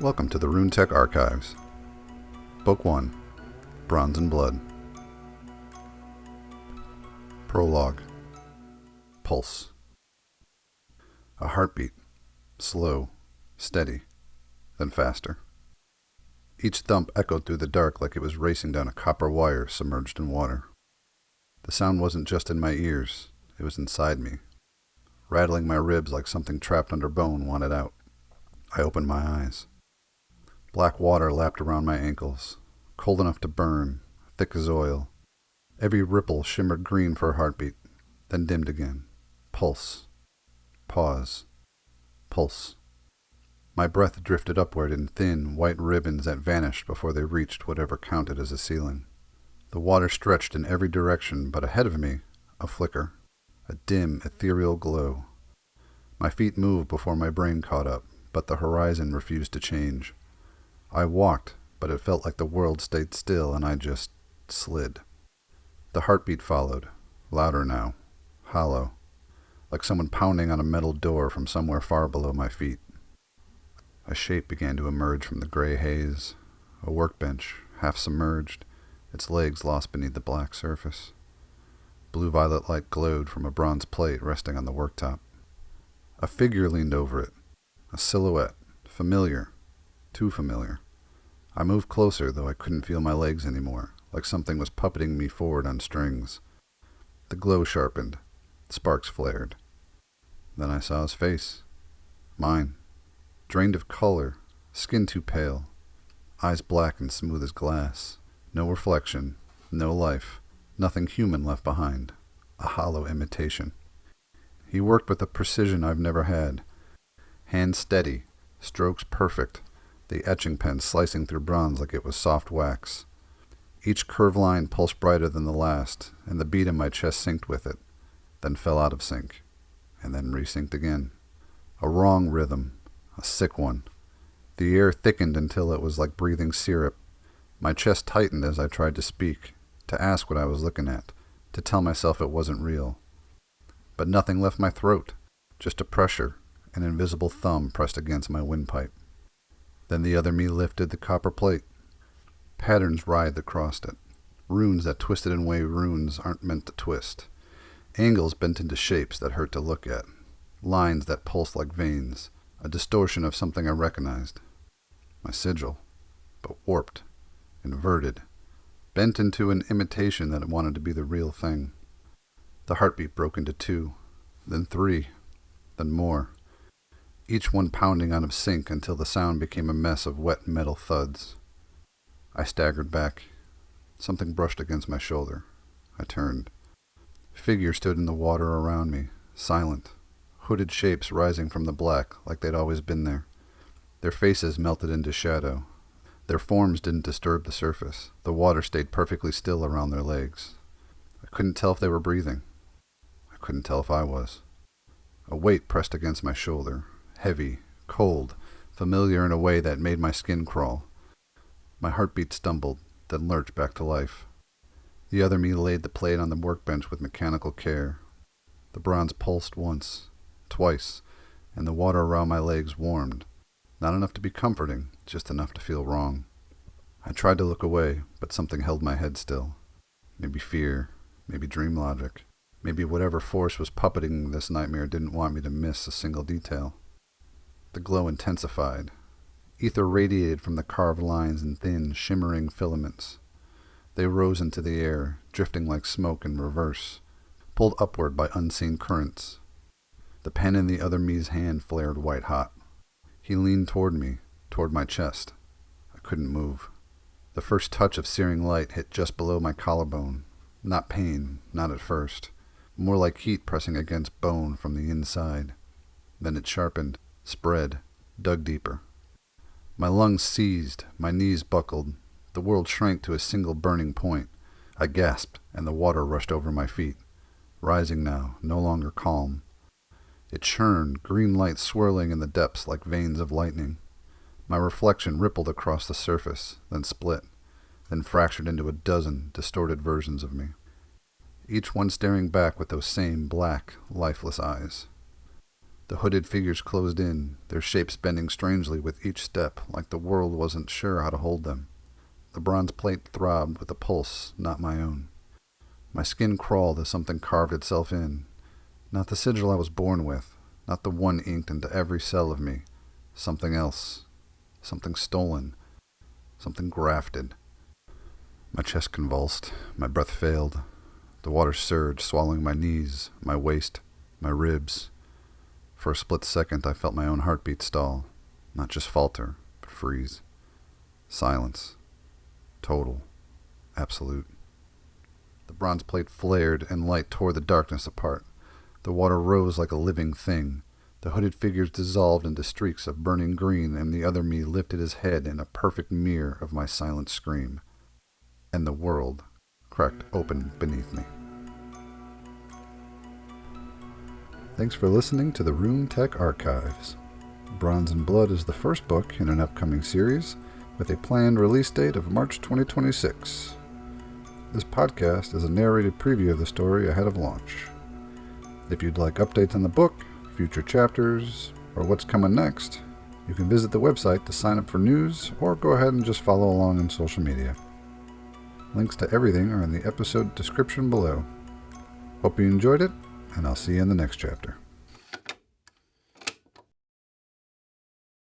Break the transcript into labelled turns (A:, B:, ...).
A: Welcome to the Runetech Archives. Book 1, Bronze and Blood. Prologue. Pulse. A heartbeat. Slow, steady, then faster. Each thump echoed through the dark like it was racing down a copper wire submerged in water. The sound wasn't just in my ears, it was inside me, rattling my ribs like something trapped under bone wanted out. I opened my eyes. Black water lapped around my ankles, cold enough to burn, thick as oil. Every ripple shimmered green for a heartbeat, then dimmed again. Pulse. Pause. Pulse. My breath drifted upward in thin, white ribbons that vanished before they reached whatever counted as a ceiling. The water stretched in every direction, but ahead of me, a flicker, a dim, ethereal glow. My feet moved before my brain caught up, but the horizon refused to change. I walked, but it felt like the world stayed still and I just slid. The heartbeat followed, louder now, hollow, like someone pounding on a metal door from somewhere far below my feet. A shape began to emerge from the gray haze, a workbench, half submerged, its legs lost beneath the black surface. Blue-violet light glowed from a bronze plate resting on the worktop. A figure leaned over it, a silhouette, familiar, too familiar. I moved closer, though I couldn't feel my legs anymore, like something was puppeting me forward on strings. The glow sharpened, sparks flared. Then I saw his face. Mine. Drained of color, skin too pale, eyes black and smooth as glass. No reflection, no life, nothing human left behind. A hollow imitation. He worked with a precision I've never had. Hands steady, strokes perfect, the etching pen slicing through bronze like it was soft wax. Each curved line pulsed brighter than the last, and the beat in my chest synced with it, then fell out of sync, and then resynced again. A wrong rhythm, a sick one. The air thickened until it was like breathing syrup. My chest tightened as I tried to speak, to ask what I was looking at, to tell myself it wasn't real. But nothing left my throat, just a pressure, an invisible thumb pressed against my windpipe. Then the other me lifted the copper plate. Patterns writhed across it. Runes that twisted in way runes aren't meant to twist. Angles bent into shapes that hurt to look at. Lines that pulsed like veins. A distortion of something I recognized. My sigil. But warped. Inverted. Bent into an imitation that it wanted to be the real thing. The heartbeat broke into 2. Then 3. Then more. Each one pounding out of sync until the sound became a mess of wet metal thuds. I staggered back. Something brushed against my shoulder. I turned. Figures stood in the water around me, silent, hooded shapes rising from the black like they'd always been there. Their faces melted into shadow. Their forms didn't disturb the surface. The water stayed perfectly still around their legs. I couldn't tell if they were breathing. I couldn't tell if I was. A weight pressed against my shoulder. Heavy, cold, familiar in a way that made my skin crawl. My heartbeat stumbled, then lurched back to life. The other me laid the plate on the workbench with mechanical care. The bronze pulsed once, twice, and the water around my legs warmed. Not enough to be comforting, just enough to feel wrong. I tried to look away, but something held my head still. Maybe fear, maybe dream logic, maybe whatever force was puppeting this nightmare didn't want me to miss a single detail. The glow intensified. Ether radiated from the carved lines in thin, shimmering filaments. They rose into the air, drifting like smoke in reverse, pulled upward by unseen currents. The pen in the other me's hand flared white-hot. He leaned toward me, toward my chest. I couldn't move. The first touch of searing light hit just below my collarbone. Not pain, not at first. More like heat pressing against bone from the inside. Then it sharpened, spread, dug deeper. My lungs seized, my knees buckled. The world shrank to a single burning point. I gasped, and the water rushed over my feet. Rising now, no longer calm. It churned, green light swirling in the depths like veins of lightning. My reflection rippled across the surface, then split, then fractured into a dozen distorted versions of me. Each one staring back with those same black, lifeless eyes. The hooded figures closed in, their shapes bending strangely with each step, like the world wasn't sure how to hold them. The bronze plate throbbed with a pulse not my own. My skin crawled as something carved itself in. Not the sigil I was born with, not the one inked into every cell of me. Something else. Something stolen. Something grafted. My chest convulsed. My breath failed. The water surged, swallowing my knees, my waist, my ribs. For a split second, I felt my own heartbeat stall. Not just falter, but freeze. Silence. Total. Absolute. The bronze plate flared, and light tore the darkness apart. The water rose like a living thing. The hooded figures dissolved into streaks of burning green, and the other me lifted his head in a perfect mirror of my silent scream. And the world cracked open beneath me. Thanks for listening to the Runetech Archives. Bronze and Blood is the first book in an upcoming series, with a planned release date of March 2026. This podcast is a narrated preview of the story ahead of launch. If you'd like updates on the book, future chapters, or what's coming next, you can visit the website to sign up for news or go ahead and just follow along on social media. Links to everything are in the episode description below. Hope you enjoyed it, and I'll see you in the next chapter.